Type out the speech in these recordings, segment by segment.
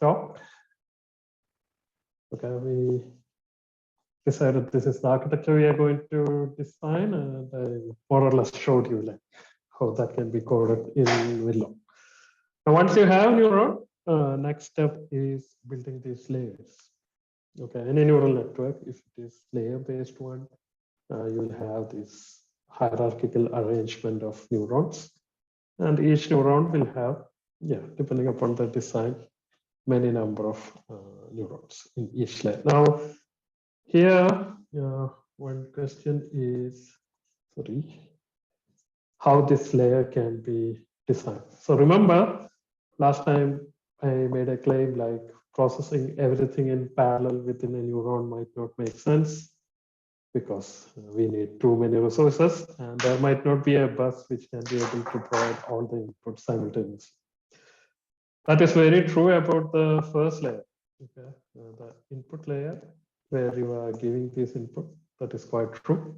talk. Okay, we decided this is the architecture we are going to design, and I more or less showed you like how that can be coded in Verilog. Now, once you have neuron, next step is building these layers. Okay, any neural network, if it is layer-based one, you will have this hierarchical arrangement of neurons, and each neuron will have, depending upon the design, many number of neurons in each layer. Now, here, one question is, how this layer can be designed. So remember, last time I made a claim like processing everything in parallel within a neuron might not make sense because we need too many resources, and there might not be a bus which can be able to provide all the inputs simultaneously. That is very true about the first layer, okay? The input layer where you are giving this input, that is quite true.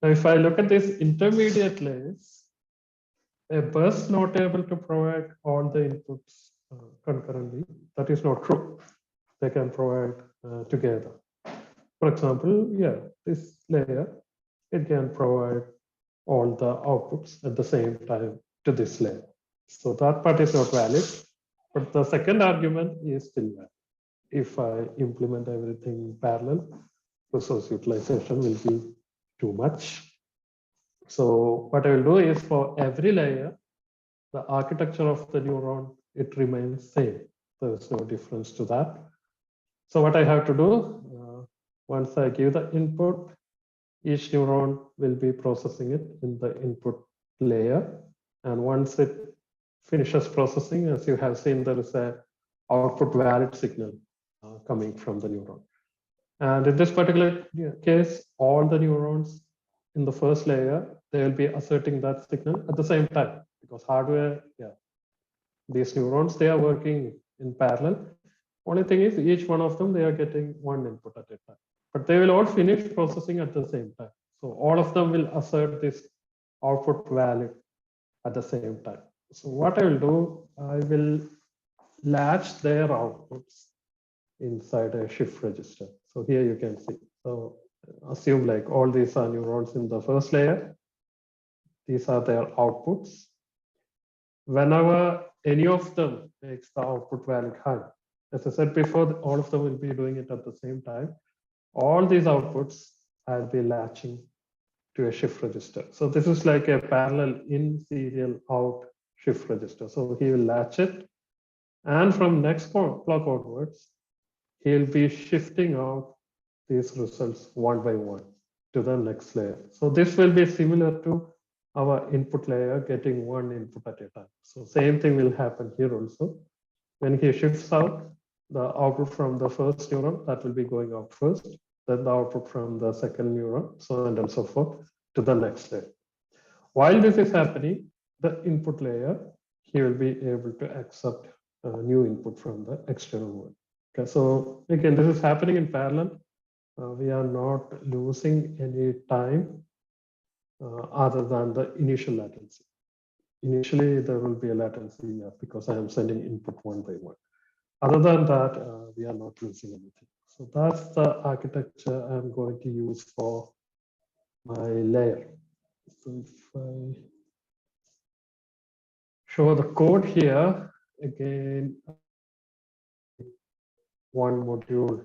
Now, if I look at these intermediate layers, a bus not able to provide all the inputs concurrently, that is not true. They can provide together. For example, this layer, it can provide all the outputs at the same time to this layer. So that part is not valid, but the second argument is still valid. If I implement everything parallel, resource utilization will be too much. So what I will do is for every layer, the architecture of the neuron, it remains same. There is no difference to that. So what I have to do, once I give the input, each neuron will be processing it in the input layer. And once it finishes processing, as you have seen, there is a output valid signal coming from the neuron. And in this particular case, all the neurons in the first layer, they will be asserting that signal at the same time, because hardware, these neurons, they are working in parallel. Only thing is, each one of them, they are getting one input at a time, but they will all finish processing at the same time. So all of them will assert this output value at the same time. So what I will do, I will latch their outputs inside a shift register. So here you can see. So assume like all these are neurons in the first layer. These are their outputs. Whenever any of them makes the output value high, as I said before, all of them will be doing it at the same time. All these outputs I'll be latching to a shift register. So this is like a parallel in serial out shift register. So he will latch it, and from next clock onwards, he'll be shifting out these results one by one to the next layer. So this will be similar to our input layer getting one input at a time. So same thing will happen here also. When he shifts out, the output from the first neuron, that will be going out first, then the output from the second neuron, so on and so forth, to the next layer. While this is happening, the input layer, he will be able to accept new input from the external world. Okay, so again, this is happening in parallel. We are not losing any time other than the initial latency. Initially, there will be a latency because I am sending input one by one. Other than that, we are not losing anything. So that's the architecture I'm going to use for my layer. So if I show the code here, again, one module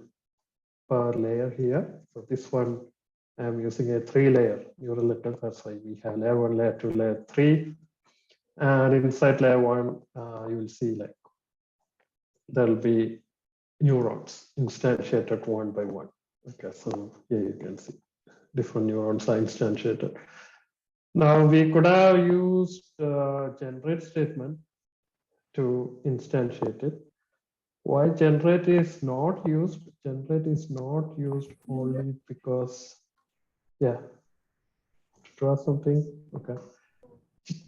per layer here. So this one, I'm using a 3-layer neural network. That's why we have layer 1, layer 2, layer 3. And inside layer 1, you will see like there'll be neurons instantiated one by one. Okay, so here you can see different neurons are instantiated. Now we could have used generate statement to instantiate it. Why generate is not used? Generate is not used only because, draw something. Okay.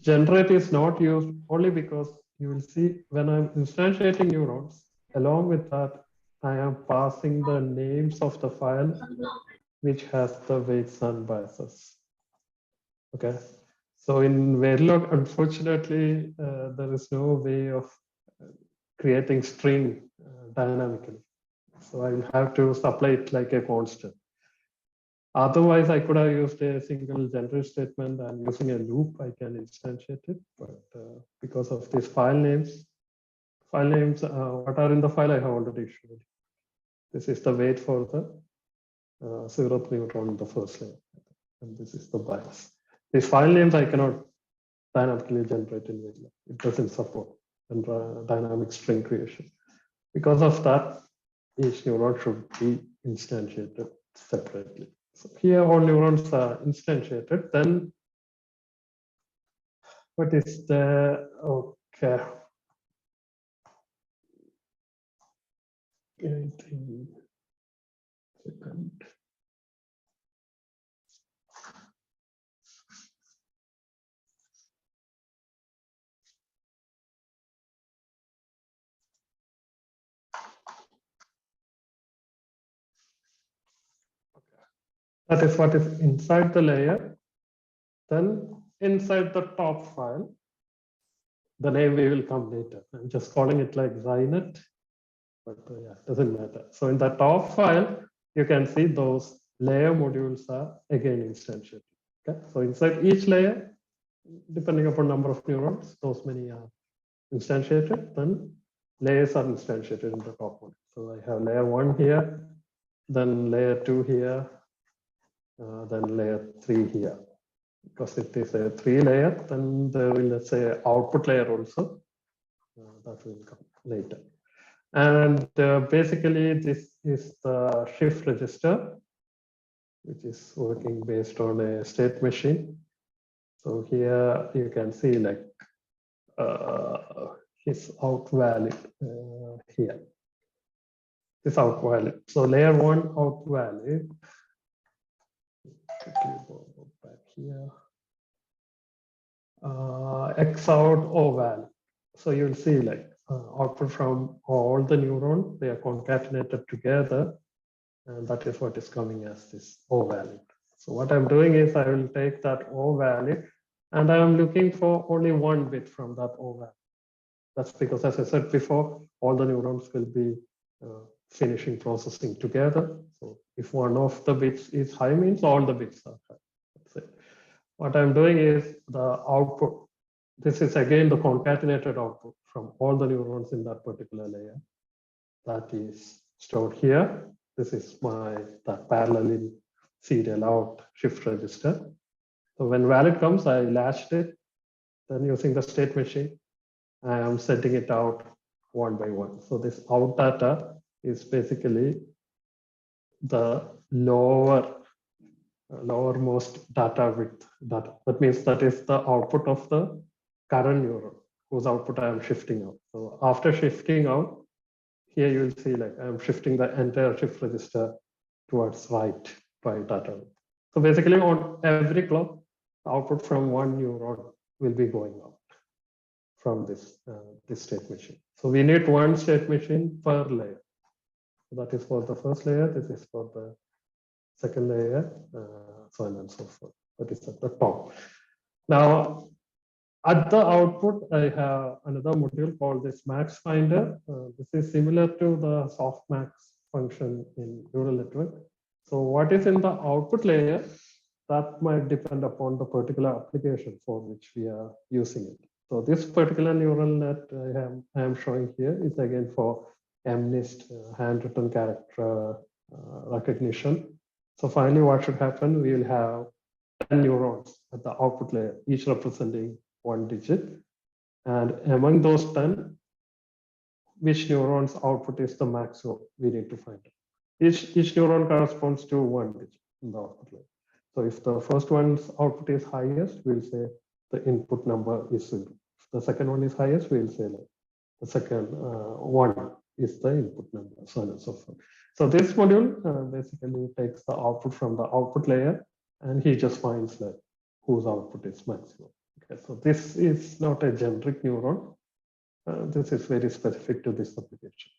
Generate is not used only because you will see when I'm instantiating neurons, along with that, I am passing the names of the file which has the weights and biases. Okay. So in Verilog, unfortunately, there is no way of creating string dynamically. So I will have to supply it like a constant. Otherwise, I could have used a single generate statement, and using a loop, I can instantiate it. But because of these file names, what are in the file, I have already showed. This is the weight for the 0th neuron in the first layer, and this is the bias. These file names I cannot dynamically generate in Verilog. It doesn't support dynamic string creation. Because of that, each neuron should be instantiated separately. So here all neurons are instantiated. Then what is the, okay. 18 second. That is what is inside the layer. Then inside the top file, the name we will come later. I'm just calling it like Zynet, but yeah, it doesn't matter. So in the top file, you can see those layer modules are again instantiated. Okay, so inside each layer, depending upon number of neurons, those many are instantiated. Then layers are instantiated in the top one. So I have layer 1 here, then layer 2 here, then layer 3 here. Because it is a 3-layer, then there will, let's say, output layer also. That will come later. And basically, this is the shift register, which is working based on a state machine. So here you can see like his out value here. This out value. So layer 1 out value. Go back here. X out O value. So you'll see like output from all the neurons, they are concatenated together, and that is what is coming as this O value. So what I'm doing is I will take that O value, and I am looking for only 1 bit from that O value. That's because, as I said before, all the neurons will be finishing processing together. So if one of the bits is high, means all the bits are high. That's it. What I'm doing is the output. This is again the concatenated output from all the neurons in that particular layer. That is stored here. This is that parallel in serial out shift register. So when valid comes, I latched it. Then using the state machine, I am setting it out 1 by 1. So this out data is basically the lowermost data width data. That means that is the output of the current neuron whose output I am shifting out. So after shifting out, here you will see like I'm shifting the entire shift register towards right by data. So basically on every clock, output from one neuron will be going out from this state machine. So we need 1 state machine per layer. So that is for the first layer. This is for the second layer, so on and so forth. That is at the top. Now, at the output, I have another module called this max finder. This is similar to the softmax function in neural network. So what is in the output layer, that might depend upon the particular application for which we are using it. So this particular neural net I am showing here is again for MNIST, handwritten character recognition. So finally, what should happen? We will have 10 neurons at the output layer, each representing 1 digit. And among those 10, which neuron's output is the maximum we need to find. Each neuron corresponds to 1 digit in the output layer. So if the first one's output is highest, we'll say the input number is 0. If the second one is highest, we'll say like the second 1 is the input number, so on and so forth. So this module basically takes the output from the output layer, and he just finds like whose output is maximum. Okay, so this is not a generic neuron. This is very specific to this application.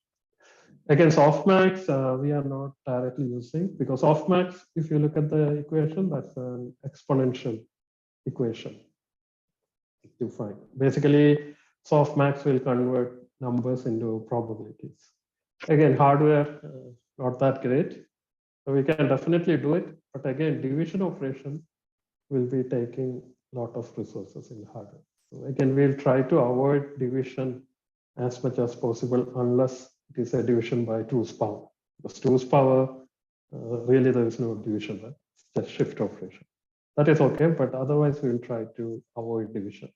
Again, softmax we are not directly using, because softmax, if you look at the equation, that's an exponential equation to find. Basically, softmax will convert numbers into probabilities. Again, hardware, not that great. So we can definitely do it. But again, division operation will be taking a lot of resources in hardware. So again, we'll try to avoid division as much as possible unless it is a division by 2's power. Because 2's power, really there is no division, right? It's just shift operation. That is okay, but otherwise we'll try to avoid division.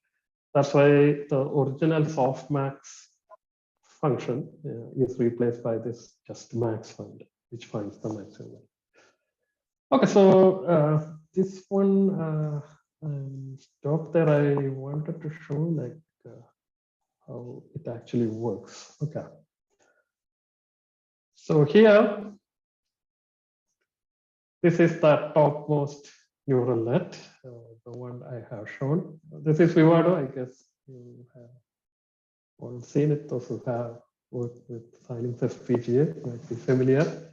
That's why the original softmax function is replaced by this just max find, which finds the maximum value. Okay, so this one stop there. I wanted to show like how it actually works. Okay. So here, this is the topmost neural net, the one I have shown. This is Vivado. I guess you have all seen it. Those who have worked with Xilinx FPGA might be familiar.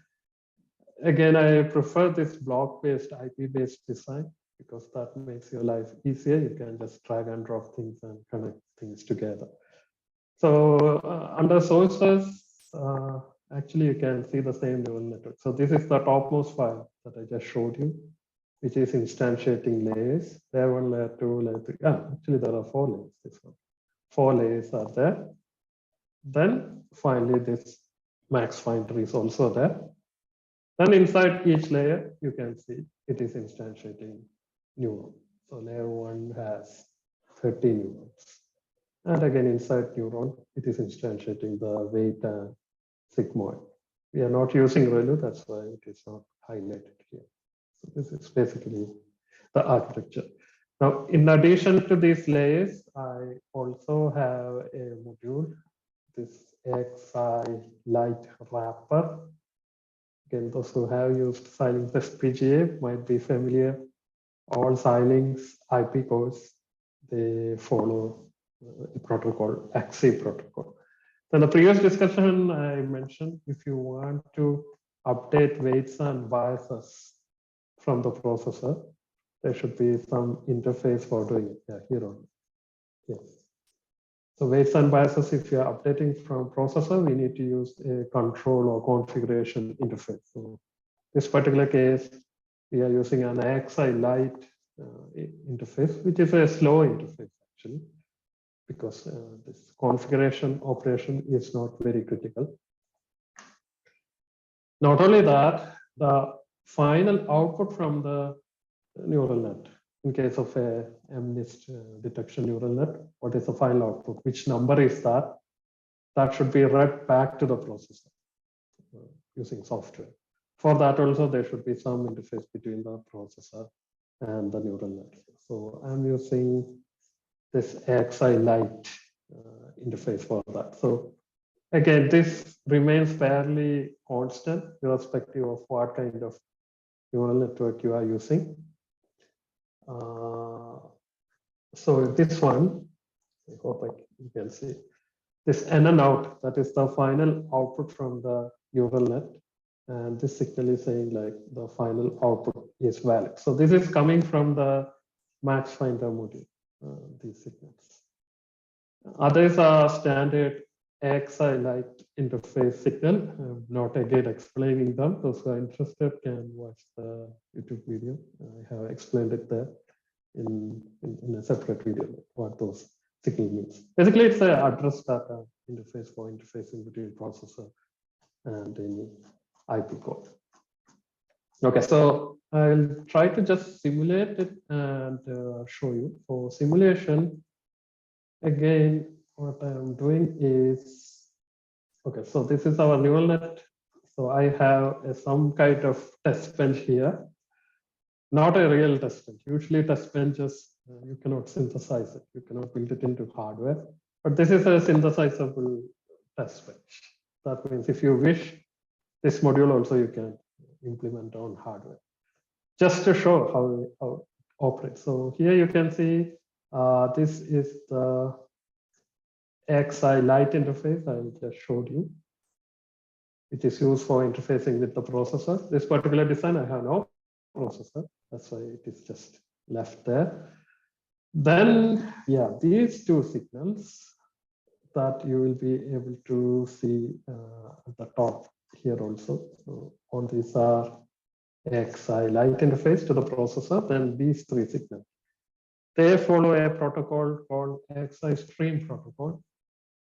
Again, I prefer this block-based, IP-based design because that makes your life easier. You can just drag and drop things and connect things together. So under sources, actually you can see the same neural network. So this is the topmost file that I just showed you, which is instantiating layers. Layer 1, layer 2, layer 3. Actually there are 4 layers. This one. 4 layers are there. Then finally this max finder is also there. Then inside each layer, you can see it is instantiating neurons. So layer 1 has 30 neurons. And again, inside neuron, it is instantiating the weight and sigmoid. We are not using ReLU, that's why it is not highlighted here. So this is basically the architecture. Now, in addition to these layers, I also have a module, this IIITD wrapper. Again, those who have used Xilinx FPGA might be familiar. All Xilinx IP cores, they follow a protocol, ECE protocol. So in the previous discussion, I mentioned if you want to update weights and biases from the processor, there should be some interface for doing it. Yeah, here on. Yes. So weights and biases, if you are updating from processor, we need to use a control or configuration interface. So this particular case, we are using an IIITD interface, which is a slow interface actually, because this configuration operation is not very critical. Not only that, the final output from the neural net, in case of a MNIST detection neural net, what is the final output? Which number is that? That should be read back to the processor using software. For that also, there should be some interface between the processor and the neural net. So I'm using this IIITD interface for that. So again, this remains fairly constant irrespective of what kind of neural network you are using. So this one, I hope you can see, this in and out, that is the final output from the neural net. And this signal is saying like the final output is valid. So this is coming from the max finder module, these signals. Others are standard IIITD interface signal. I'm not again explaining them. Those who are interested can watch the YouTube video. I have explained it there in a separate video, what those signals means. Basically, it's an address data interface for interfacing between processor and any IP core. Okay, so I'll try to just simulate it and show you. For simulation, again, what I'm doing is, okay, so this is our neural net. So I have some kind of test bench here, not a real test bench. Usually test benches, you cannot synthesize it. You cannot build it into hardware, but this is a synthesizable test bench. That means if you wish, this module also you can implement on hardware, just to show how it operates. So here you can see this is the IIITD interface I just showed you, which is used for interfacing with the processor. This particular design, I have no processor. That's why it is just left there. Then, yeah, these two signals, that you will be able to see at the top here also. So all these are XI light interface to the processor, then these three signals. They follow a protocol called XI stream protocol,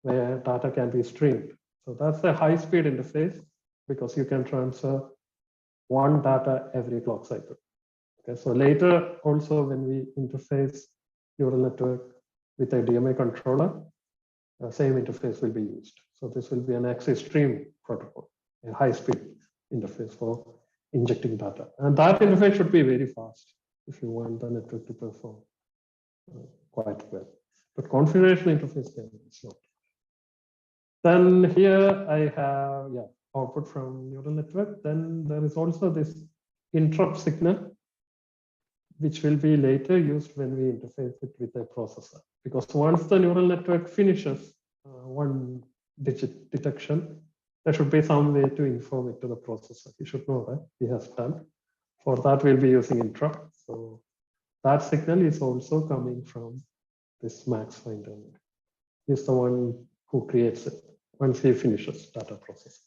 where data can be streamed. So that's a high-speed interface because you can transfer one data every clock cycle. Okay, so later also when we interface neural network with a DMA controller, same interface will be used. So this will be an XI stream protocol, a high-speed interface for injecting data. And that interface should be very fast if you want the network to perform quite well. But configuration interface can be slow. Then here I have output from neural network. Then there is also this interrupt signal, which will be later used when we interface it with a processor. Because once the neural network finishes one digit detection, there should be some way to inform it to the processor. You should know that he has done. For that, we'll be using interrupt. So that signal is also coming from this max finder. He's the one who creates it once he finishes data processing.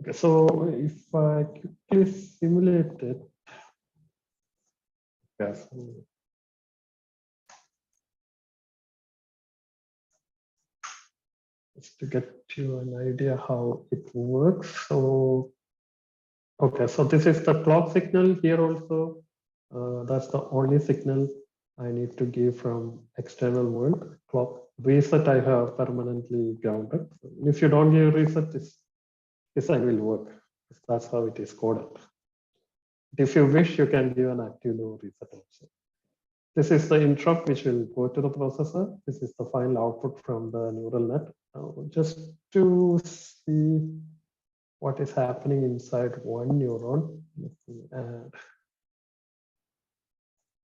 Okay, so if I quickly simulate it, yes. Just to get you an idea how it works. So, okay, so this is the clock signal here also. That's the only signal I need to give from external world. Clock reset I have permanently grounded. So if you don't give reset, this side will work. That's how it is coded. If you wish, you can give an active low reset also. This is the interrupt which will go to the processor. This is the final output from the neural net. Now, just to see what is happening inside one neuron, let me add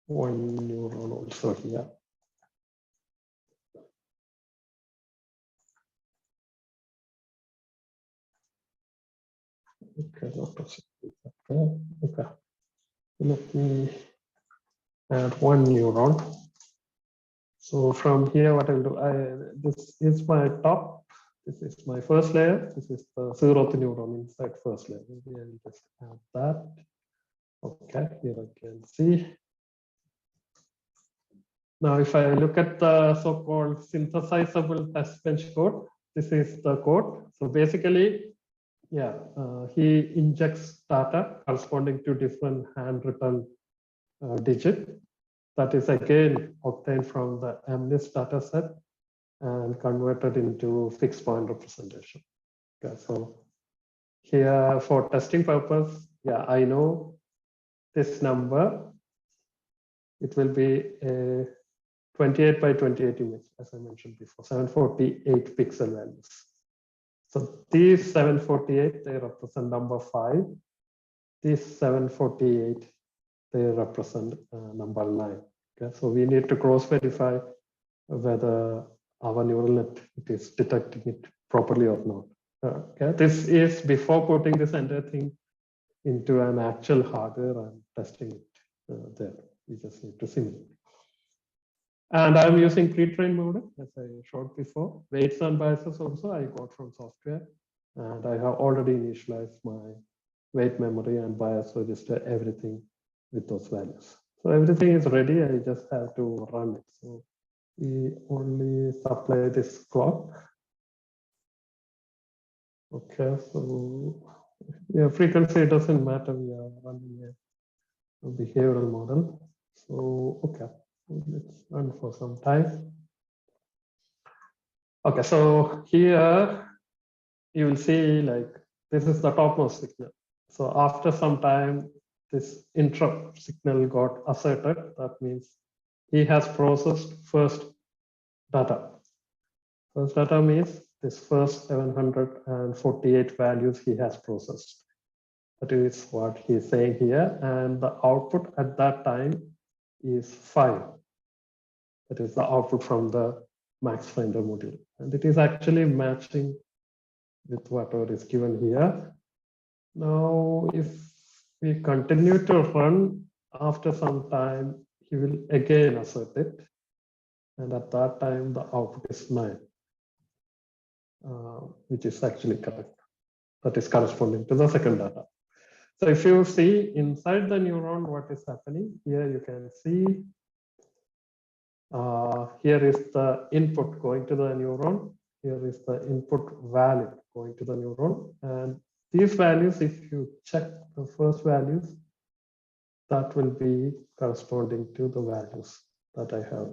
one neuron also here. Okay, okay. Let me add one neuron. So from here, what I'll do, this is my top. This is my first layer. This is the 0th neuron inside first layer. Maybe I'll just add that. Okay, here I can see. Now, if I look at the so-called synthesizable test bench code, this is the code. So basically, he injects data corresponding to different handwritten digit that is again obtained from the MNIST data set and converted into fixed point representation. Okay, so here for testing purpose, I know this number, it will be a 28 by 28 image, as I mentioned before, 748 pixel values. So these 748, they represent number 5. These 748, they represent number 9. Okay, so we need to cross verify whether our neural net is detecting it properly or not. Okay, this is before putting this entire thing into an actual hardware and testing it there. We just need to simulate. And I'm using pre-trained model, as I showed before. Weights and biases also I got from software. And I have already initialized my weight memory and bias register, everything with those values. So everything is ready. I just have to run it. So we only supply this clock. Okay, so frequency doesn't matter. We are running a behavioral model. So, okay. Let's run for some time. Okay, so here you will see like this is the topmost signal. So after some time, this interrupt signal got asserted. That means he has processed first data. First data means this first 748 values he has processed. That is what he is saying here. And the output at that time is 5. That is the output from the max finder module. And it is actually matching with whatever is given here. Now, if we continue to run, after some time, he will again assert it. And at that time, the output is 9, which is actually correct. That is corresponding to the second data. So if you see inside the neuron, what is happening, here you can see, here is the input going to the neuron. Here is the input value going to the neuron. And these values, if you check the first values, that will be corresponding to the values that I have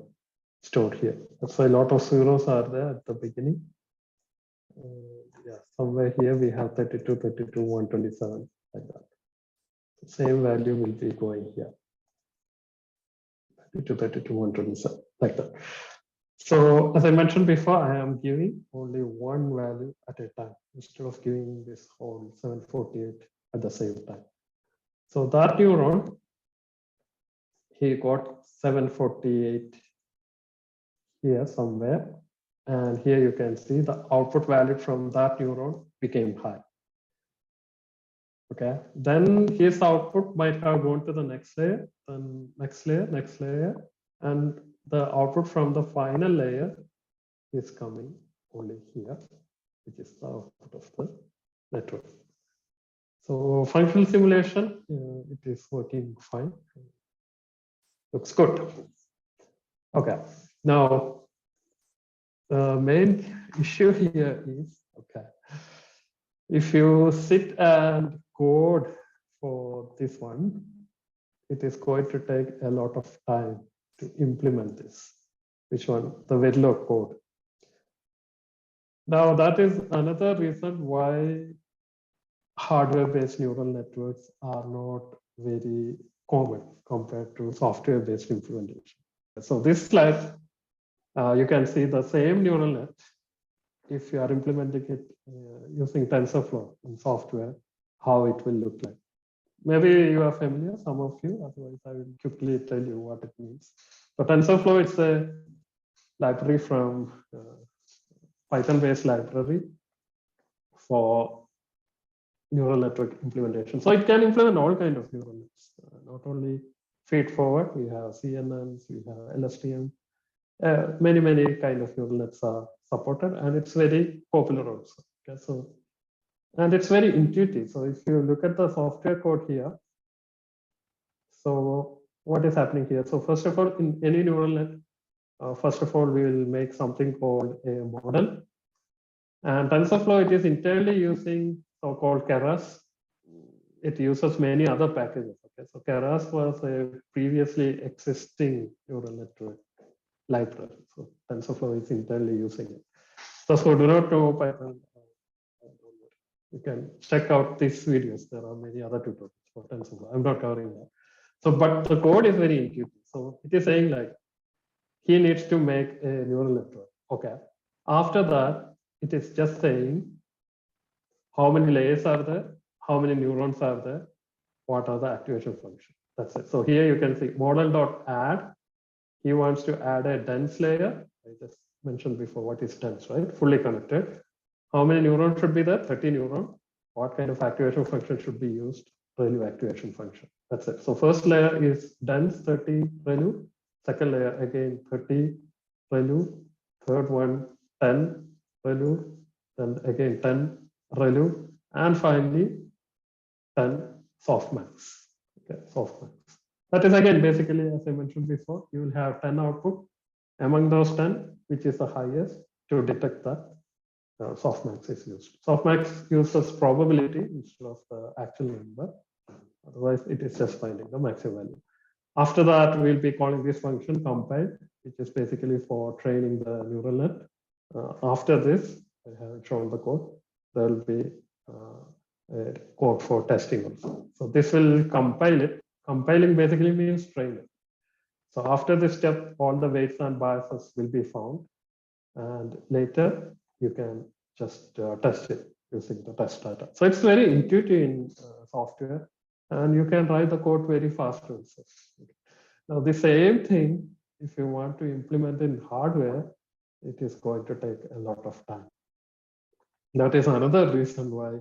stored here. That's why a lot of zeros are there at the beginning. Yeah, somewhere here we have 32, 32, 127, like that. The same value will be going here. 32, 32, 127, like that. So as I mentioned before, I am giving only one value at a time instead of giving this whole 748 at the same time. So that neuron, he got 748 here somewhere. And here you can see the output value from that neuron became high. Okay, then his output might have gone to the next layer, then next layer, and the output from the final layer is coming only here, which is the output of the network. So functional simulation, it is working fine. Looks good. Okay, now the main issue here is, okay, if you sit and code for this one, it is going to take a lot of time to implement this. Which one? The Verilog code. Now that is another reason why hardware-based neural networks are not very common compared to software-based implementation. So this slide, you can see the same neural net. If you are implementing it using TensorFlow in software, how it will look like. Maybe you are familiar, some of you, otherwise I will quickly tell you what it means. So TensorFlow is a library from Python-based library for neural network implementation. So it can implement all kinds of neural nets, not only feed-forward, we have CNNs, we have LSTM, many kind of neural nets are supported, and it's very popular also. Okay, so, and it's very intuitive. So if you look at the software code here, so what is happening here? So first of all, in any neural net, first of all, we will make something called a model. And TensorFlow, it is entirely using so-called Keras. It uses many other packages. Okay, so Keras was a previously existing neural network library. So TensorFlow is entirely using it. So do not know Python. You can check out these videos. There are many other tutorials for TensorFlow. I'm not covering that. So, but the code is very intuitive. So it is saying like, he needs to make a neural network. Okay. After that, it is just saying how many layers are there, how many neurons are there, what are the activation functions. That's it. So here you can see model.add. He wants to add a dense layer. I just mentioned before what is dense, right? Fully connected. How many neurons should be there? 30 neurons. What kind of activation function should be used? ReLU activation function. That's it. So first layer is dense 30 ReLU. Second layer again 30 ReLU. Third one 10 ReLU. Then again 10 ReLU. And finally 10 softmax. Okay, softmax. That is again basically, as I mentioned before, you will have 10 output. Among those 10, which is the highest, to detect that softmax is used. Softmax uses probability instead of the actual number. Otherwise, it is just finding the maximum value. After that, we'll be calling this function compile, which is basically for training the neural net. After this, I haven't shown the code. There will be a code for testing also. So this will compile it. Compiling basically means train it. So after this step, all the weights and biases will be found. And later, you can just test it using the test data. So it's very intuitive in software, and you can write the code very fast also. Now the same thing, if you want to implement in hardware, it is going to take a lot of time. That is another reason why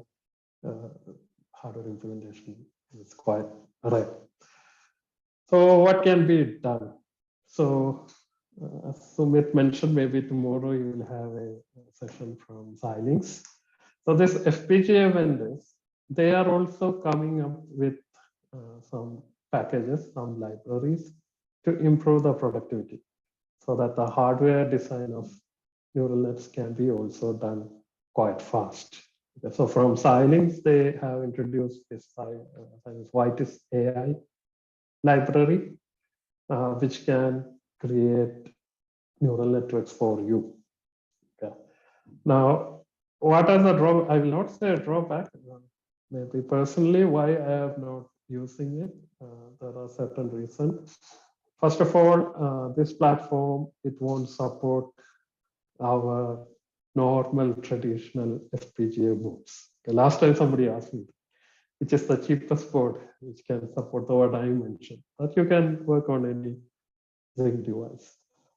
hardware implementation is quite rare. So what can be done? So As Sumit mentioned, maybe tomorrow you will have a session from Xilinx. So this FPGA vendors, they are also coming up with some packages, some libraries to improve the productivity so that the hardware design of neural nets can be also done quite fast. Okay, so from Xilinx, they have introduced this Xilinx Vitis AI library, which can create neural networks for you. Okay. Now, what are the drawbacks? I will not say a drawback. Maybe personally, why I am not using it. There are certain reasons. First of all, this platform, it won't support our normal traditional FPGA boards. Okay, last time somebody asked me, which is the cheapest board which can support the what I mentioned, that you can work on any Zinc device.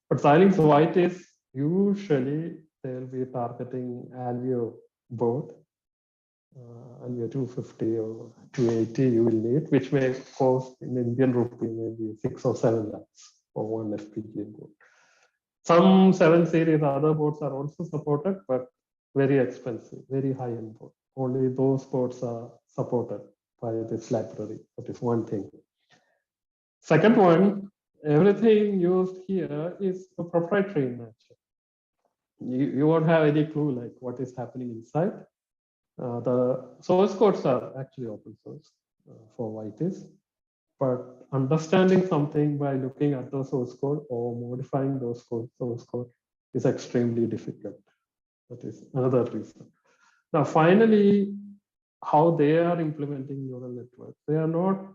But Xilinx White is usually they'll be targeting Alveo board, Alveo 250 or 280 you will need, which may cost in Indian rupee maybe 6 or 7 lakhs for one FPGA board. Some 7 series other boards are also supported, but very expensive, very high-end board. Only those boards are supported by this library. That is one thing. Second one, everything used here is a proprietary in nature. You won't have any clue like what is happening inside. The source codes are actually open source for Vitis, but understanding something by looking at the source code or modifying those source code is extremely difficult. That is another reason. Now, finally, how they are implementing neural networks. They are not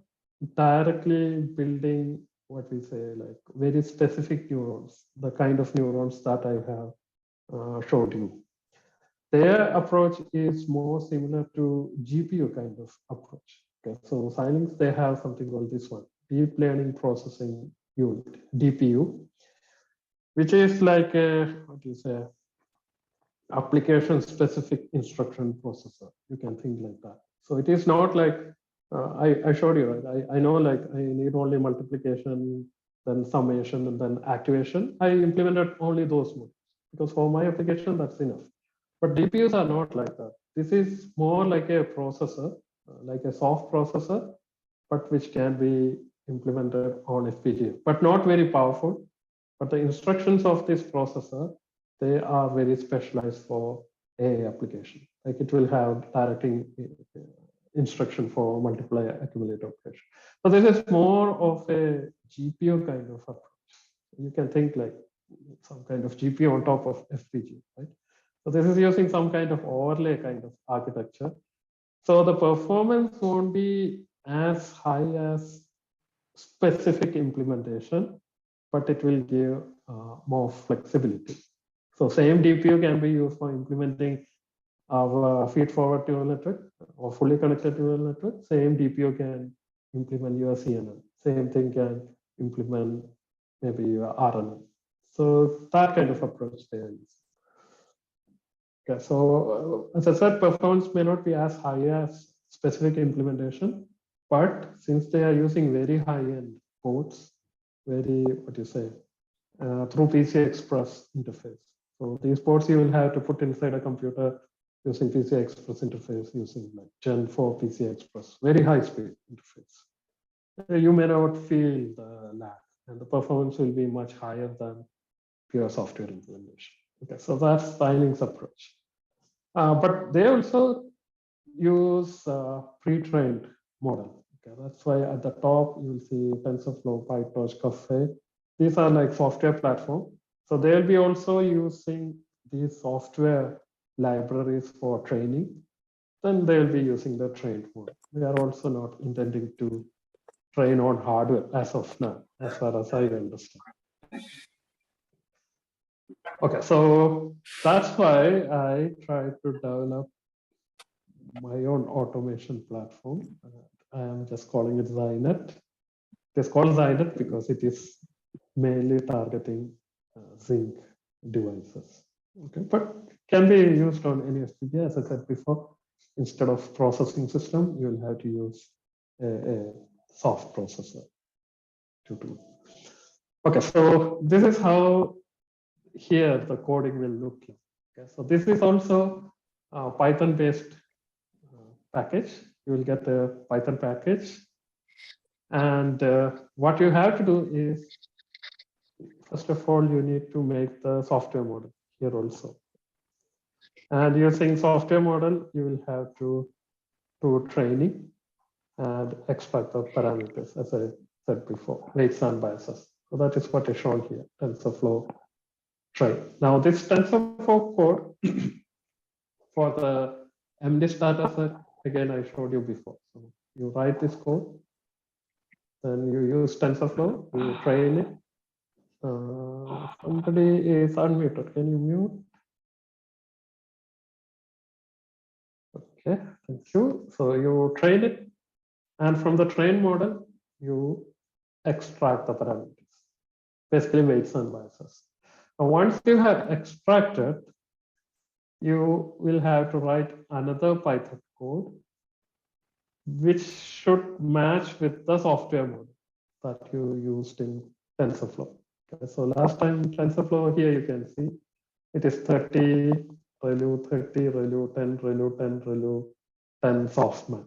directly building what we say like very specific neurons, the kind of neurons that I have showed you. Their approach is more similar to GPU kind of approach. Okay, so Xilinx, they have something called this one, deep learning processing unit, DPU, which is like a, what do you say, application specific instruction processor. You can think like that. So it is not like I showed you, right? I know like I need only multiplication, then summation, and then activation. I implemented only those modes because for my application, that's enough. But DPUs are not like that. This is more like a processor, like a soft processor, but which can be implemented on FPGA, but not very powerful. But the instructions of this processor, they are very specialized for AI application. Like it will have directing instruction for multiply accumulate operation. So this is more of a GPU kind of approach. You can think like some kind of GPU on top of FPGA, right? So this is using some kind of overlay kind of architecture. So the performance won't be as high as specific implementation, but it will give more flexibility. So same DPU can be used for implementing our feed-forward neural network or fully connected neural network. Same DPU can implement your CNN. Same thing can implement maybe your RNN. So that kind of approach there is. Okay, so as I said, performance may not be as high as specific implementation, but since they are using very high-end ports, very, what you say, through PCI Express interface. So these ports you will have to put inside a computer using PCI Express interface, using like Gen 4 PCI Express, very high speed interface. You may not feel the lag, and the performance will be much higher than pure software implementation. Okay, so that's Xilinx approach. But they also use pre-trained model. Okay, that's why at the top you will see TensorFlow, PyTorch, Caffe. These are like software platform. So they'll be also using these software libraries for training. Then they'll be using the trained model. They are also not intending to train on hardware as of now, as far as I understand. Okay, so that's why I tried to develop my own automation platform. I am just calling it XiNet. It is called XiNet because it is mainly targeting Zinc devices. Okay, but can be used on any FPGA. As I said before, instead of processing system, you will have to use a soft processor to do. Okay, so this is how here the coding will look like. Okay, so this is also a Python-based package. You will get a Python package. And what you have to do is, first of all, you need to make the software model here also. And using software model, you will have to do training and extract the parameters, as I said before, weights and biases. So that is what is shown here, TensorFlow train. Now this TensorFlow code for the MNIST dataset, again, I showed you before. So you write this code, then you use TensorFlow, you train it. Somebody is unmuted. Can you mute? Okay, thank you. So you train it, and from the train model, you extract the parameters, basically weights and biases. Now, once you have extracted, you will have to write another Python code, which should match with the software model that you used in TensorFlow. Okay, so last time TensorFlow, here you can see it is 30 ReLU, 30 ReLU, 10 ReLU, 10 ReLU, 10 softmax.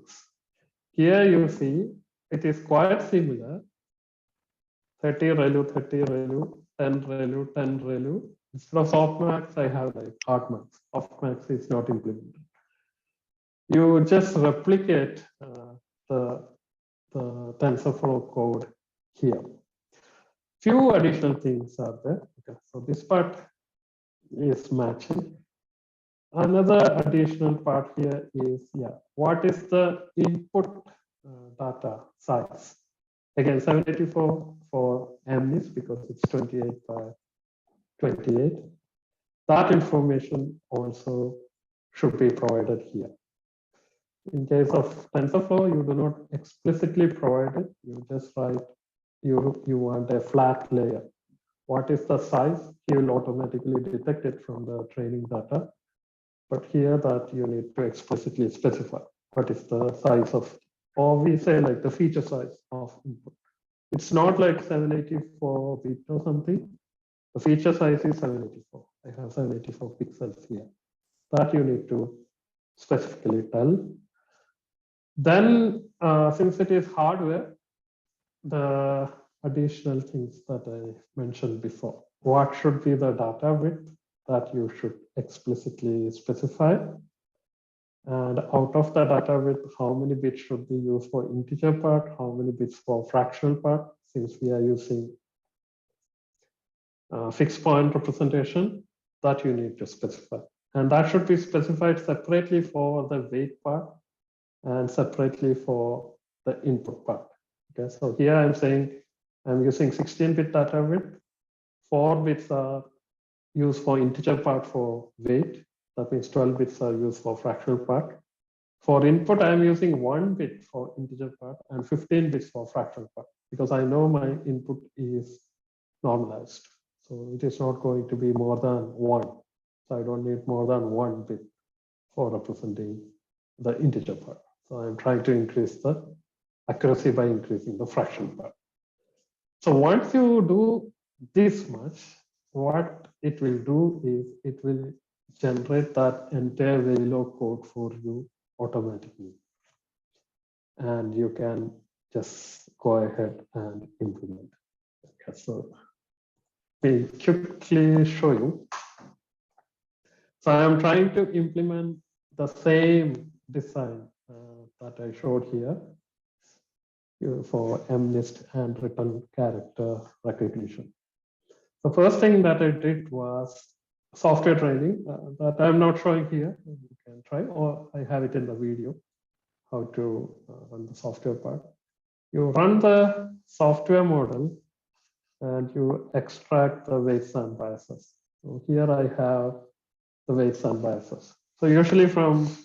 Here you see it is quite similar. 30 ReLU, 30 ReLU, 10 ReLU, 10 ReLU. Instead of softmax, I have like hardmax. Softmax is not implemented. You just replicate the TensorFlow code here. Few additional things are there. Okay, so this part is matching. Another additional part here is, what is the input data size? Again, 784 for MNIST because it's 28 by 28. That information also should be provided here. In case of TensorFlow, you do not explicitly provide it. You just write you want a flat layer. What is the size? He will automatically detect it from the training data. But here that you need to explicitly specify what is the size of, or we say like the feature size of input. It's not like 784 bit or something. The feature size is 784. I have 784 pixels here. That you need to specifically tell. Then, since it is hardware, the additional things that I mentioned before. What should be the data width that you should explicitly specify? And out of the data width, how many bits should be used for integer part? How many bits for fractional part? Since we are using fixed point representation, that you need to specify. And that should be specified separately for the weight part and separately for the input part. Okay, so here I'm saying I'm using 16-bit data width. 4 bits are used for integer part for weight. That means 12 bits are used for fractional part. For input, I'm using 1 bit for integer part and 15 bits for fractional part because I know my input is normalized. So it is not going to be more than 1. So I don't need more than 1 bit for representing the integer part. So I'm trying to increase the accuracy by increasing the fraction part. So once you do this much, what it will do is it will generate that entire Verilog code for you automatically. And you can just go ahead and implement. Okay, so we quickly show you. So I am trying to implement the same design that I showed here for MNIST and written character recognition. The first thing that I did was software training that I'm not showing here. You can try, or I have it in the video, how to run the software part. You run the software model and you extract the weights and biases. So here I have the weights and biases. So usually from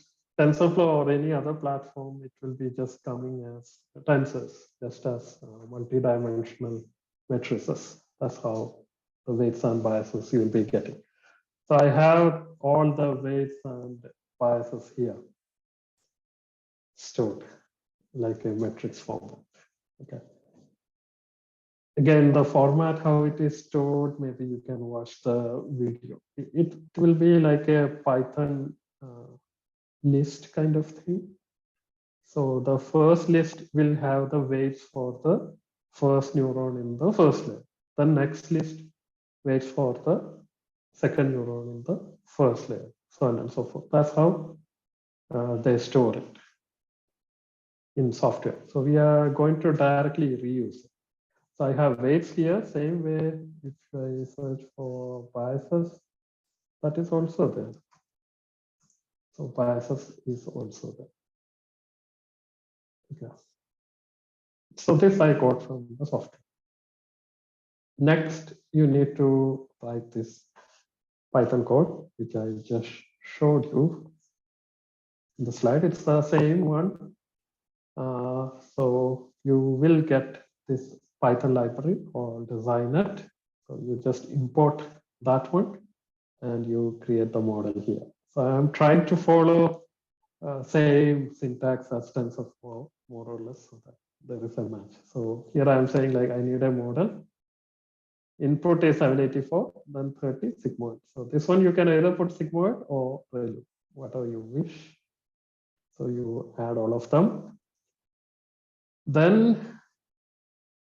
TensorFlow or any other platform, it will be just coming as tensors, just as multi-dimensional matrices. That's how the weights and biases you'll be getting. So I have all the weights and biases here stored like a matrix format. Okay. Again, the format, how it is stored, maybe you can watch the video. It will be like a Python list kind of thing. So the first list will have the weights for the first neuron in the first layer. The next list waits for the second neuron in the first layer, so on and so forth. That's how they store it in software. So we are going to directly reuse it. So I have weights here, same way if I search for biases, that is also there. So biases is also there. Okay. So this I got from the software. Next, you need to write this Python code, which I just showed you in the slide. It's the same one. So you will get this Python library called Designet. So you just import that one and you create the model here. So I'm trying to follow same syntax as TensorFlow, more or less, so that there is a match. So here I'm saying like I need a model. Input is 784, then 30 sigmoid. So this one you can either put sigmoid or ReLU, whatever you wish. So you add all of them. Then,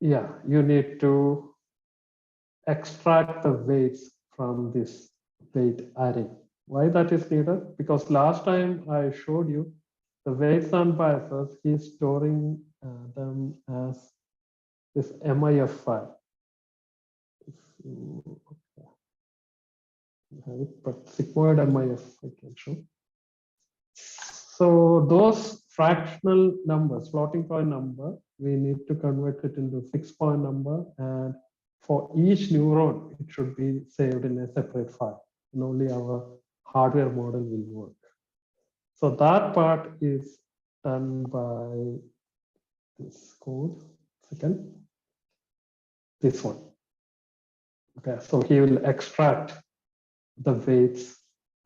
yeah, you need to extract the weights from this weight array. Why that is needed? Because last time I showed you the weights and biases, he's storing them as this MIF file. If you have it, but sigmoid MIF I can show. So those fractional numbers, floating point number, we need to convert it into fixed point number, and for each neuron, it should be saved in a separate file, and only our hardware model will work. So that part is done by this code. Second, this one. Okay, so he will extract the weights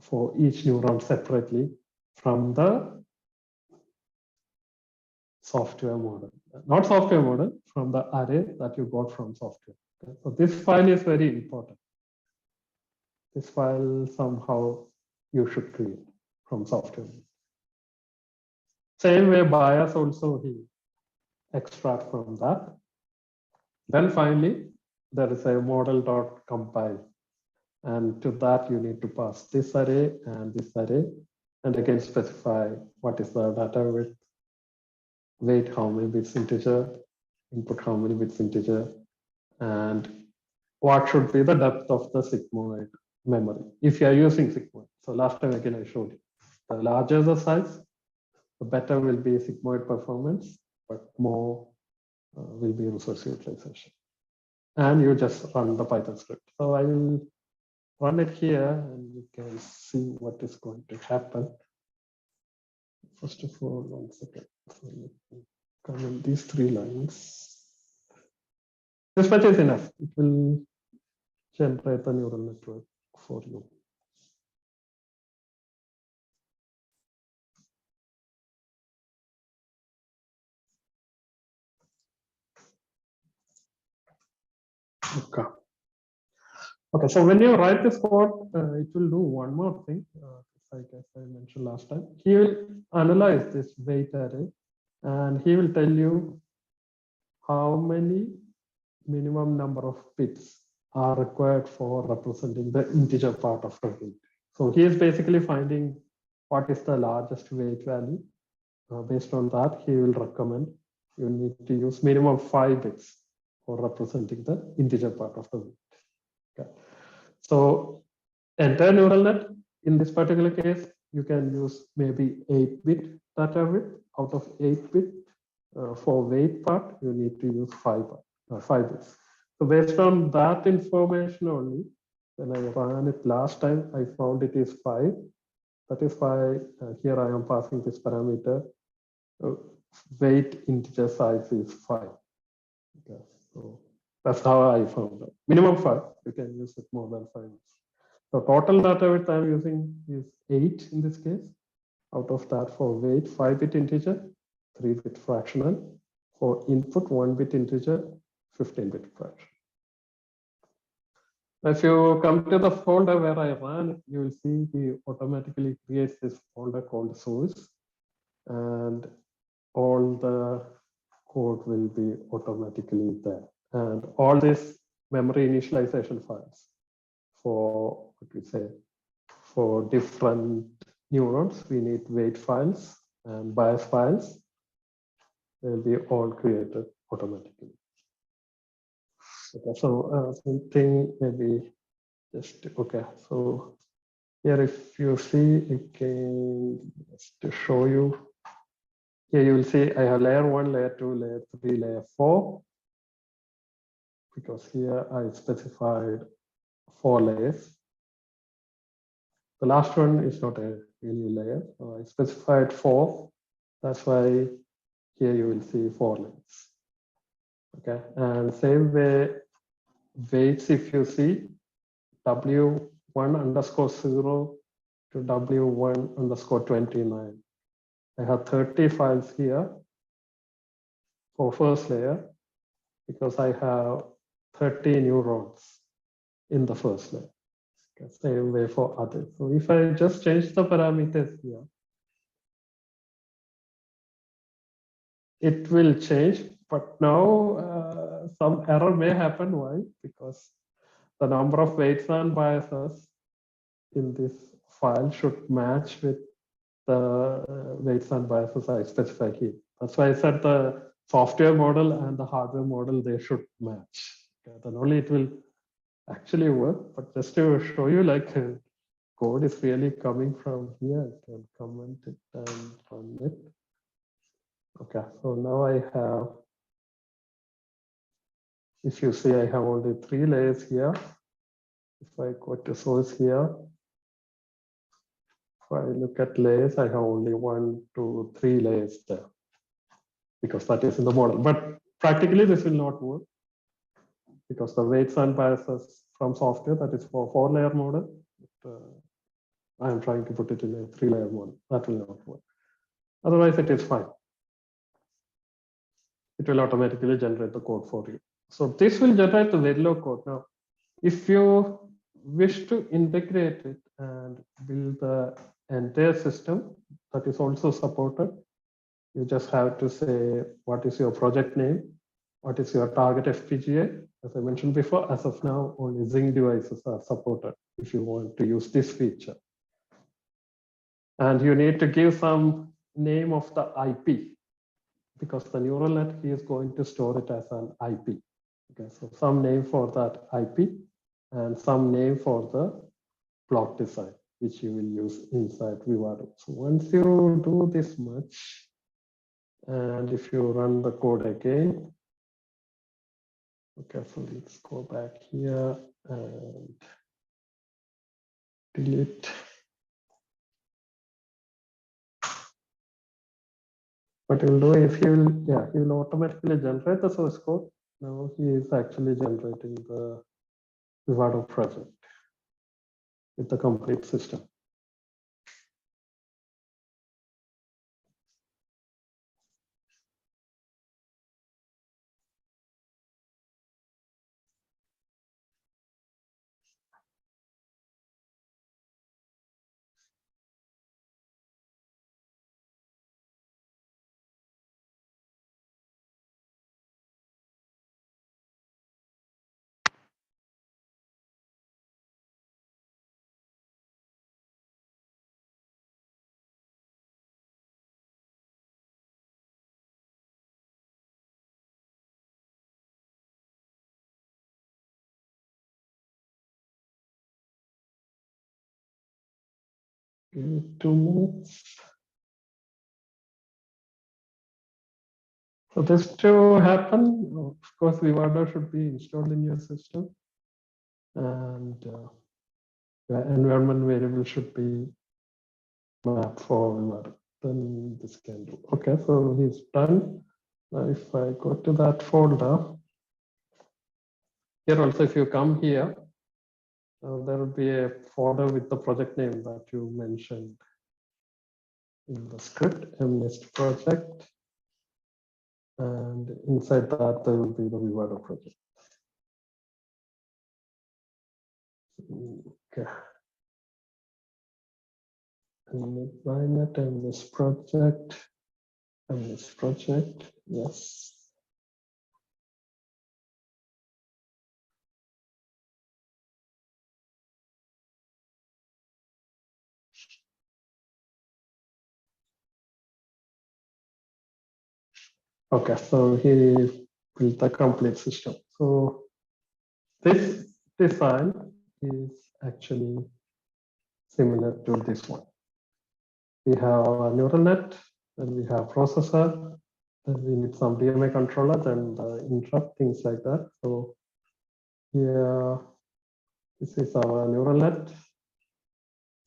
for each neuron separately from the software model, not software model, from the array that you got from software. Okay? So this file is very important. This file somehow you should create from software. Same way bias also he extract from that. Then finally, there is a model.compile. And to that you need to pass this array, and again specify what is the data width, weight, how many bits integer, input, how many bits integer, and what should be the depth of the sigmoid memory if you are using sigmoid. So last time again I showed you, the larger the size, the better will be sigmoid performance, but more will be resource utilization. And you just run the Python script. So I will run it here and you can see what is going to happen. First of all, 1 second. So let me comment these 3 lines. This much is enough. It will generate the neural network for you. Okay. Okay, so when you write this code, it will do one more thing. I guess I mentioned last time. He will analyze this weight array and he will tell you how many minimum number of bits are required for representing the integer part of the weight. So he is basically finding what is the largest weight value. Based on that, he will recommend you need to use minimum 5 bits for representing the integer part of the weight. Okay. So entire neural net, in this particular case, you can use maybe 8-bit data width. Out of 8-bit for weight part, you need to use 5 bits. So based on that information only, when I ran it last time, I found it is 5. That is why here I am passing this parameter. Weight integer size is 5. Okay, so that's how I found it. Minimum 5. You can use it more than 5. So total data width I'm using is 8 in this case. Out of that, for weight, 5-bit integer, 3-bit fractional. For input, 1-bit integer, 16-bit version. If you come to the folder where I ran, you will see he automatically creates this folder called source, and all the code will be automatically there. And all these memory initialization files for what we say, for different neurons, we need weight files and bias files. They'll be all created automatically. Okay, so something maybe just okay. So here, if you see, again, just to show you, here you will see I have layer 1, layer 2, layer 3, layer 4, because here I specified 4 layers. The last one is not a really layer, so I specified 4. That's why here you will see 4 layers. Okay, and same way, weights, if you see W1_0 to W1_29. I have 30 files here for first layer because I have 30 neurons in the first layer. Okay, same way for others. So if I just change the parameters here, it will change, but now some error may happen. Why? Because the number of weights and biases in this file should match with the weights and biases I specify here. That's why I said the software model and the hardware model, they should match. Okay, then only it will actually work. But just to show you, like code is really coming from here. I can comment it and run it. Okay, so now I have, if you see, I have only 3 layers here. If I go to source here, if I look at layers, I have only 1, 2, 3 layers there, because that is in the model. But practically this will not work, because the weights and biases from software, that is for 4-layer model. But, I am trying to put it in a 3-layer model. That will not work. Otherwise, it is fine. It will automatically generate the code for you. So this will generate the Verilog code. Now, if you wish to integrate it and build the entire system that is also supported, you just have to say, what is your project name? What is your target FPGA? As I mentioned before, as of now, only Zing devices are supported if you want to use this feature. And you need to give some name of the IP, because the neural net is going to store it as an IP. Okay, so some name for that IP and some name for the block design, which you will use inside Vivado. So once you do this much, and if you run the code again, okay, so let's go back here and delete. What you'll do is he will automatically generate the source code. Now he is actually generating the Vivado project with the complete system. Give me 2 minutes. So this to happen, of course, Vivado should be installed in your system, and the environment variable should be mapped for Vivado. Then this can do. Okay, so he's done. Now, if I go to that folder, here also, if you come here, there will be a folder with the project name that you mentioned in the script, mnest project. And inside that, there will be the Vivado project. Okay. Mainnet and this project. And this project, yes. Okay, so he built the complete system. So this design is actually similar to this one. We have a neural net, then we have processor, then we need some DMA controller, then the interrupt, things like that. So here, this is our neural net.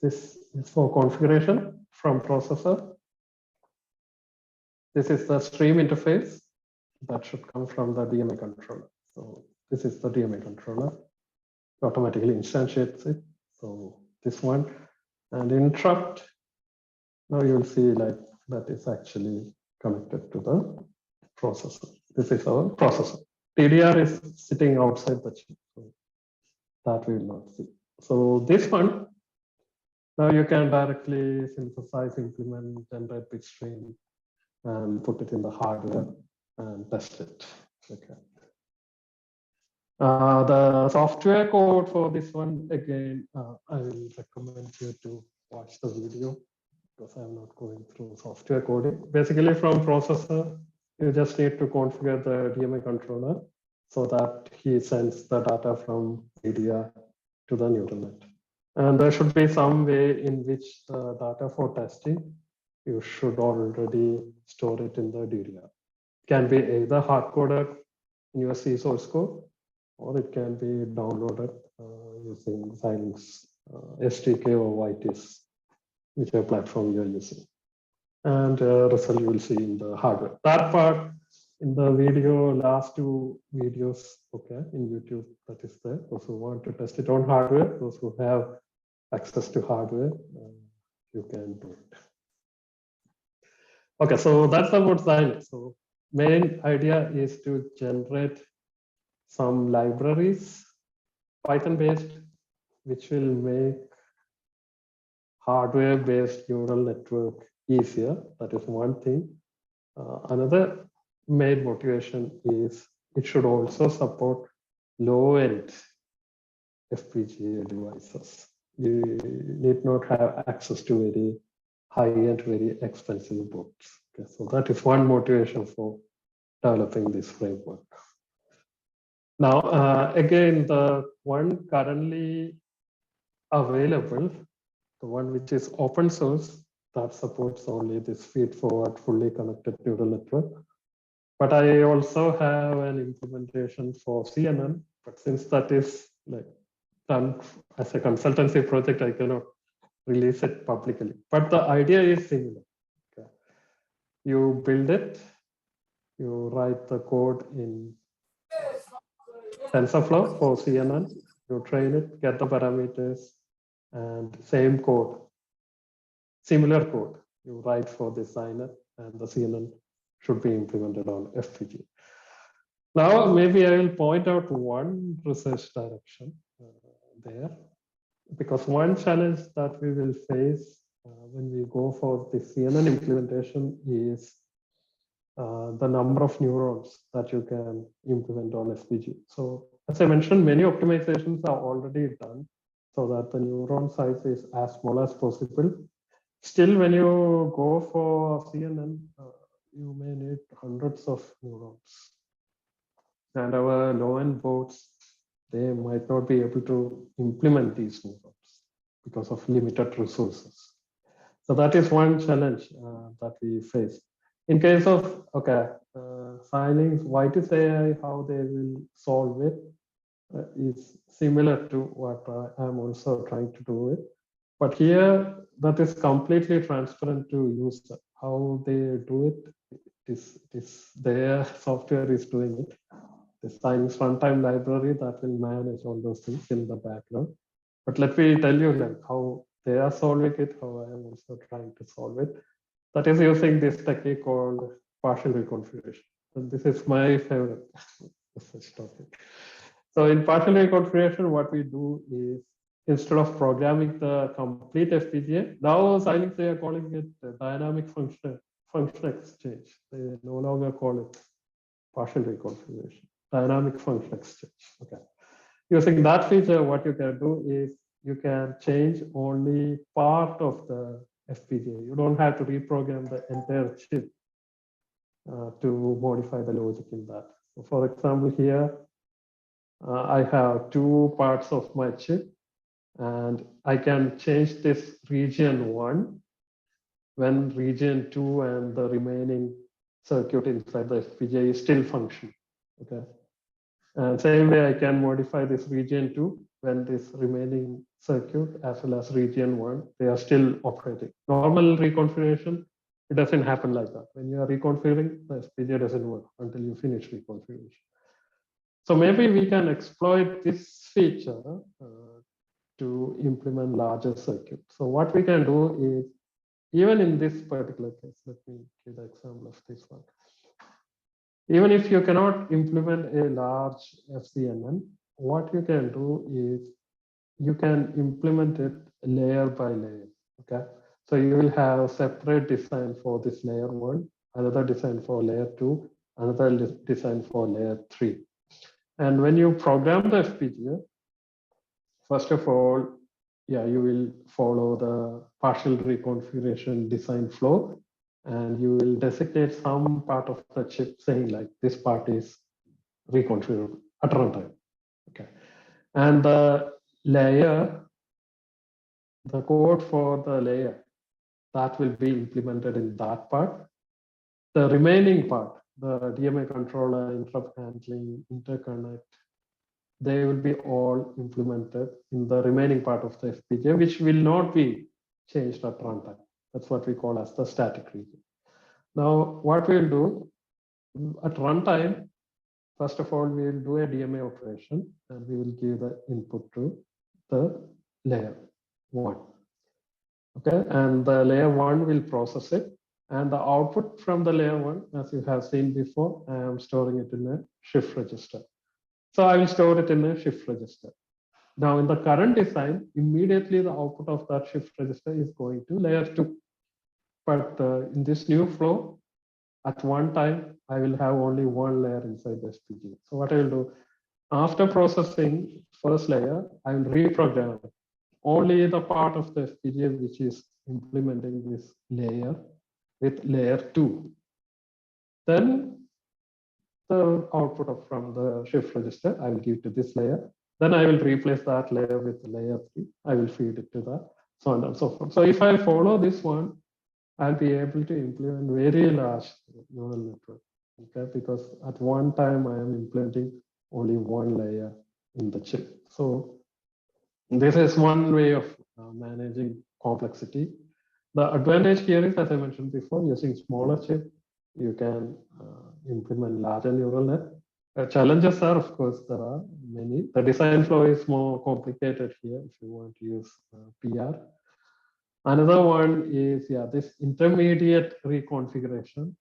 This is for configuration from processor. This is the stream interface that should come from the DMA controller. So this is the DMA controller. Automatically instantiates it. So this one and interrupt. Now you'll see like that is actually connected to the processor. This is our processor. TDR is sitting outside the chip. So that we will not see. So this one, now you can directly synthesize, implement, generate bit stream, and put it in the hardware and test it. Okay. The software code for this one, again, I will recommend you to watch the video because I'm not going through software coding. Basically, from processor, you just need to configure the DMA controller so that he sends the data from media to the neural net. And there should be some way in which the data for testing, you should already store it in the DDR. It can be either hard-coded in your C source code, or it can be downloaded using Xilinx SDK or YTIS, whichever platform you're using. And result you will see in the hardware. That part in the video, last two videos, okay, in YouTube, that is there. Those who want to test it on hardware, those who have access to hardware, you can do it. Okay, so that's about Xilinx. So main idea is to generate some libraries, Python-based, which will make hardware-based neural network easier. That is one thing. Another main motivation is it should also support low-end FPGA devices. You need not have access to very high-end, very expensive boards. Okay, so that is one motivation for developing this framework. Now, again, the one currently available, the one which is open source, that supports only this feed-forward, fully connected neural network. But I also have an implementation for CNN, but since that is like done as a consultancy project, I cannot release it publicly. But the idea is similar. Okay. You build it, you write the code in TensorFlow for CNN, you train it, get the parameters, and same code, similar code you write for the signer, and the CNN should be implemented on FPGA. Now, maybe I will point out one research direction there, because one challenge that we will face when we go for the CNN implementation is the number of neurons that you can implement on FPGA. So as I mentioned, many optimizations are already done so that the neuron size is as small as possible. Still, when you go for CNN, you may need hundreds of neurons. And our low-end boards, they might not be able to implement these neurons because of limited resources. So that is one challenge that we face. In case of, okay, Xilinx, YTIS AI, how they will solve it is similar to what I'm also trying to do it. But here, that is completely transparent to user. How they do it, their software is doing it. The Xilinx runtime library that will manage all those things in the background. But let me tell you like how they are solving it, how I am also trying to solve it. That is using this technique called partial reconfiguration. And this is my favorite research topic. So in partial reconfiguration, what we do is instead of programming the complete FPGA, now I think they are calling it dynamic function exchange. They no longer call it partial reconfiguration, dynamic function exchange. Okay. Using that feature, what you can do is you can change only part of the FPGA. You don't have to reprogram the entire chip to modify the logic in that. So for example, here I have two parts of my chip, and I can change this region 1 when region 2 and the remaining circuit inside the FPGA is still functioning. Okay. And same way I can modify this region 2 when this remaining circuit as well as region 1, they are still operating. Normal reconfiguration, it doesn't happen like that. When you are reconfiguring, the FPGA doesn't work until you finish reconfiguration. So maybe we can exploit this feature to implement larger circuits. So what we can do is, even in this particular case, let me give the example of this one. Even if you cannot implement a large FCNN, what you can do is you can implement it layer by layer. Okay. So you will have a separate design for this layer 1, another design for layer 2, another design for layer 3. And when you program the FPGA, first of all, yeah, you will follow the partial reconfiguration design flow, and you will designate some part of the chip saying like this part is reconfigurable at runtime. Okay. And the layer, the code for the layer, that will be implemented in that part. The remaining part, the DMA controller, interrupt handling, interconnect, they will be all implemented in the remaining part of the FPGA, which will not be changed at runtime. That's what we call as the static region. Now, what we'll do at runtime, first of all, we'll do a DMA operation, and we will give the input to the layer 1. Okay, and the layer 1 will process it, and the output from the layer 1, as you have seen before, I am storing it in a shift register. So I will store it in a shift register. Now in the current design, immediately the output of that shift register is going to layer 2. But in this new flow, at one time, I will have only one layer inside the FPGA. So what I will do, after processing first layer, I will reprogram it. Only the part of the FPGA which is implementing this layer with layer 2. Then the output from the shift register, I will give to this layer. Then I will replace that layer with layer 3. I will feed it to that, so on and so forth. So if I follow this one, I'll be able to implement very large neural network. Okay, because at one time I am implementing only one layer in the chip. So this is one way of managing complexity. The advantage here is, as I mentioned before, using smaller chip, you can implement larger neural net. Challenges are, of course, there are many. The design flow is more complicated here if you want to use PR. Another one is, yeah, this intermediate reconfiguration.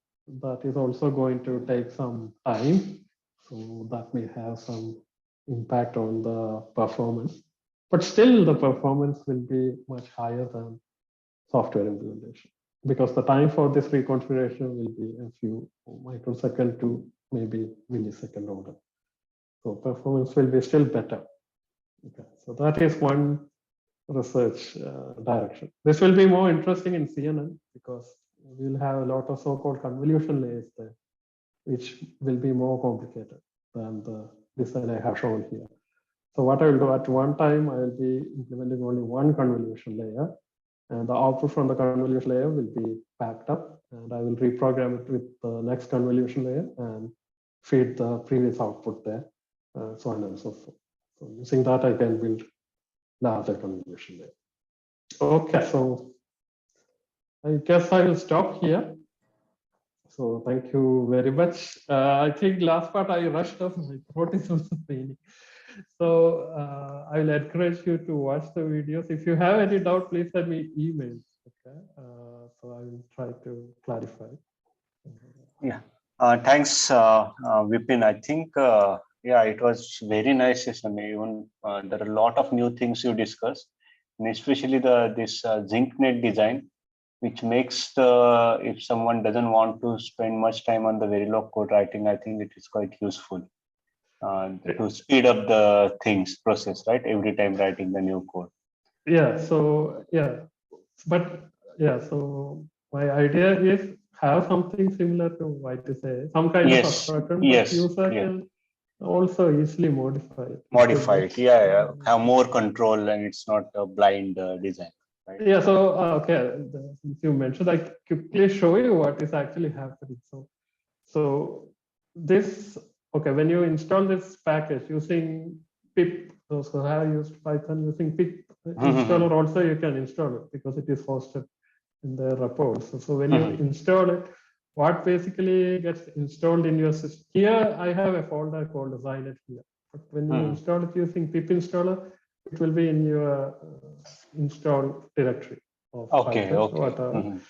That is also going to take some time. So that may have some impact on the performance. But still, the performance will be much higher than software implementation, because the time for this reconfiguration will be a few microsecond to maybe millisecond order. So performance will be still better. Okay, so that is one research direction. This will be more interesting in CNN because we'll have a lot of so-called convolution layers there, which will be more complicated than the design I have shown here. So what I will do at one time, I will be implementing only one convolution layer, and the output from the convolution layer will be packed up, and I will reprogram it with the next convolution layer and feed the previous output there, so on and so forth. So using that, I can build larger convolution layer. Okay, so I guess I will stop here. So thank you very much. I think last part I rushed off, my throat is also paining. So I will encourage you to watch the videos. If you have any doubt, please send me emails. Okay, so I will try to clarify. Yeah, Thanks, Vipin. I think, yeah, it was very nice session. Even there are a lot of new things you discussed, and especially this zinc net design, which makes if someone doesn't want to spend much time on the Verilog code writing, I think it is quite useful to speed up the things process, right? Every time writing the new code. Yeah. So yeah, but yeah. So my idea is have something similar to what to say, some kind of Yes, abstraction, but yes, user yeah. can also easily modify it. Modify it, yeah. Have more control, and it's not a blind design, right? Yeah. So okay, since you mentioned, I quickly show you what is actually happening. So this, okay, when you install this package using pip, those who have used Python using pip installer also you can install it because it is hosted in the repos. So when you install it, what basically gets installed in your system, here I have a folder called Zynet here. But when you install it using pip installer, it will be in your install directory of Python.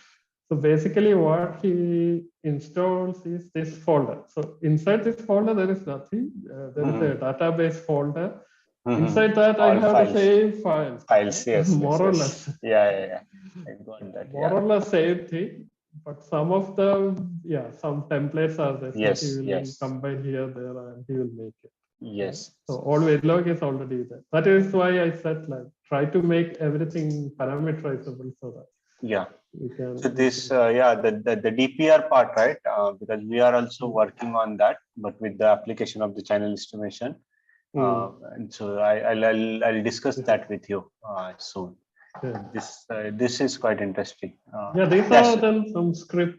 So basically what he installs is this folder. So inside this folder, there is nothing. There is a database folder. Inside that, I have the same files. Files, yes. More or less. Yeah. I got that. More or less same thing. But some of them, yeah, some templates are there. Yes, so he will combine here, there, and he will make it. Yes. So all Verilog is already there. That is why I said like try to make everything parameterizable so that. Yeah. So this, the DPR part, right? Because we are also working on that, but with the application of the channel estimation. And so I'll discuss that with you soon. This is quite interesting. Yeah, these are then some script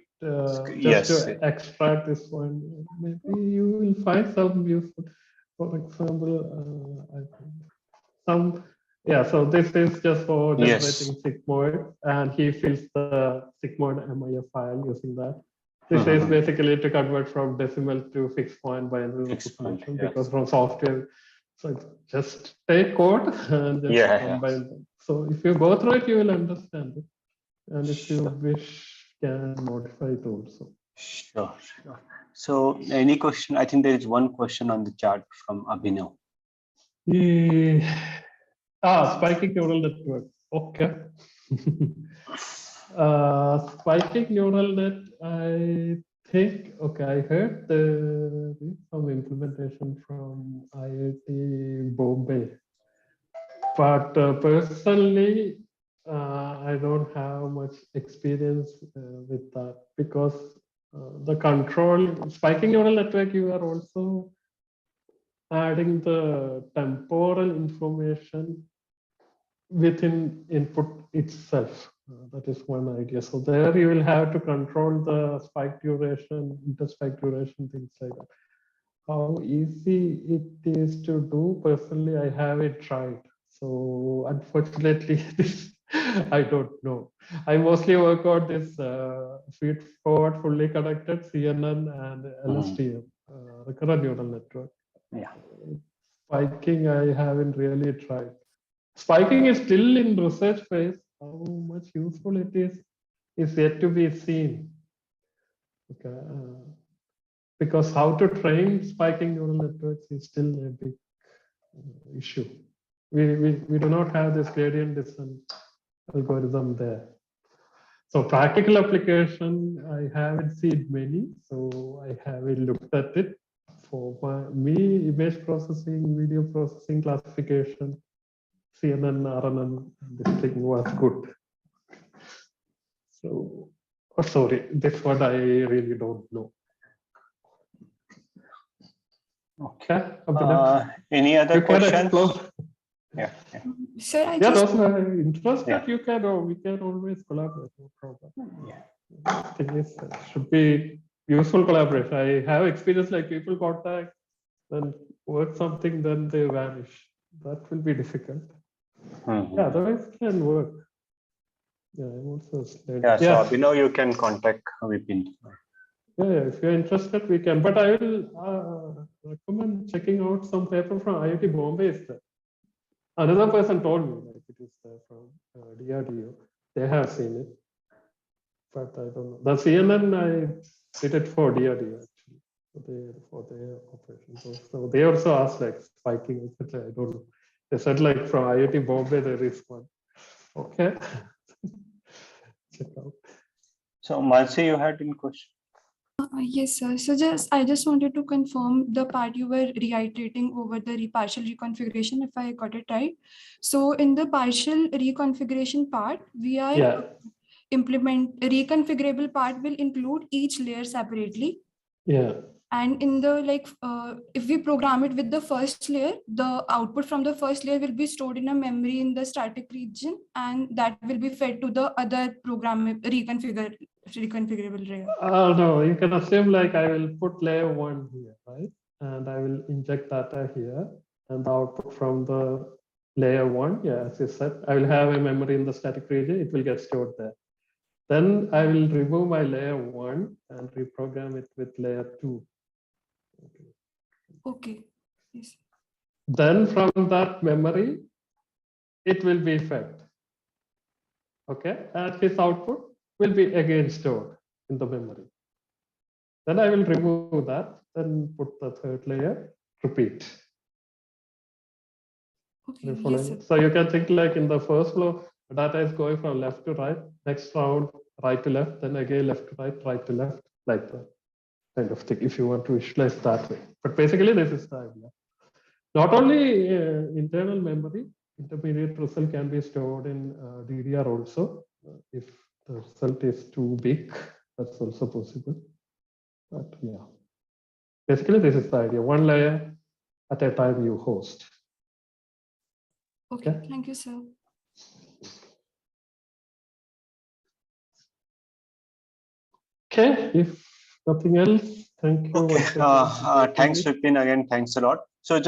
just to extract this one. Maybe you will find some useful. For example, so this is just for generating sigmoid, and he fills the sigmoid MIF file using that. This is basically to convert from decimal to fixed point binary representation because from software, so it's just take code and just combine them. So if you go through it, you will understand it, and if you wish, can modify it also. Sure. So any question? I think there is one question on the chat from Abhinav. Spiking neural network. Okay. Spiking neural net, I think, okay, I heard some implementation from IIIT Bombay. But personally, I don't have much experience with that because the control, spiking neural network, you are also adding the temporal information within input itself. That is one idea. So there you will have to control the spike duration, interspike duration, things like that. How easy it is to do, personally, I haven't tried. So unfortunately, I don't know. I mostly work on this feed forward fully connected CNN and LSTM, recurrent neural network. Yeah. Spiking, I haven't really tried. Spiking is still in research phase. How much useful it is yet to be seen. Okay. Because how to train spiking neural networks is still a big issue. We do not have this gradient descent algorithm there. So practical application, I haven't seen many, so I haven't looked at it. For me, image processing, video processing, classification, CNN, RNN, this thing was good. So, sorry, this one I really don't know. Okay. Any other questions? Yeah. Sir, I those are interested. You can, or we can always collaborate. No problem. Yeah. Thing is, it should be useful collaboration. I have experience like people contact, then work something, then they vanish. That will be difficult. Yeah, otherwise it can work. Yeah, I'm also yeah. So Abhinav, you can contact Vipin. Yeah, if you're interested, we can. But I will recommend checking out some paper from IIT Bombay. Is there. Another person told me like it is from DRDO. They have seen it, but I don't know. The CNN I did it for DRDO. for their operation. So they also asked like spiking, etc. I don't know. They said like from IIT Bombay there is one. Okay. Check out. So Mansi, you had in question. Yes, sir. So I just wanted to confirm the part you were reiterating over the partial reconfiguration, if I got it right. So in the partial reconfiguration part, we are reconfigurable part will include each layer separately. Yeah. And in the if we program it with the first layer, the output from the first layer will be stored in a memory in the static region, and that will be fed to the other program reconfigurable layer. No, you can assume like I will put layer 1 here, right? And I will inject data here, and the output from the layer 1, yeah, as you said, I will have a memory in the static region, it will get stored there. Then I will remove my layer 1 and reprogram it with layer 2. Okay. Yes. Then from that memory, it will be fed. Okay, and his output will be again stored in the memory. Then I will remove that, then put the third layer, repeat. Okay. Yes, sir. So you can think like in the first flow, data is going from left to right, next round right to left, then again left to right, right to left, like that kind of thing, if you want to visualize that way. But basically this is the idea. Not only internal memory, intermediate result can be stored in DDR also. If the result is too big, that's also possible. But yeah, basically this is the idea. One layer at a time you host. Okay. Thank you, sir. Okay, if nothing else, thank you. Okay, thanks Vipin, again, thanks a lot. So just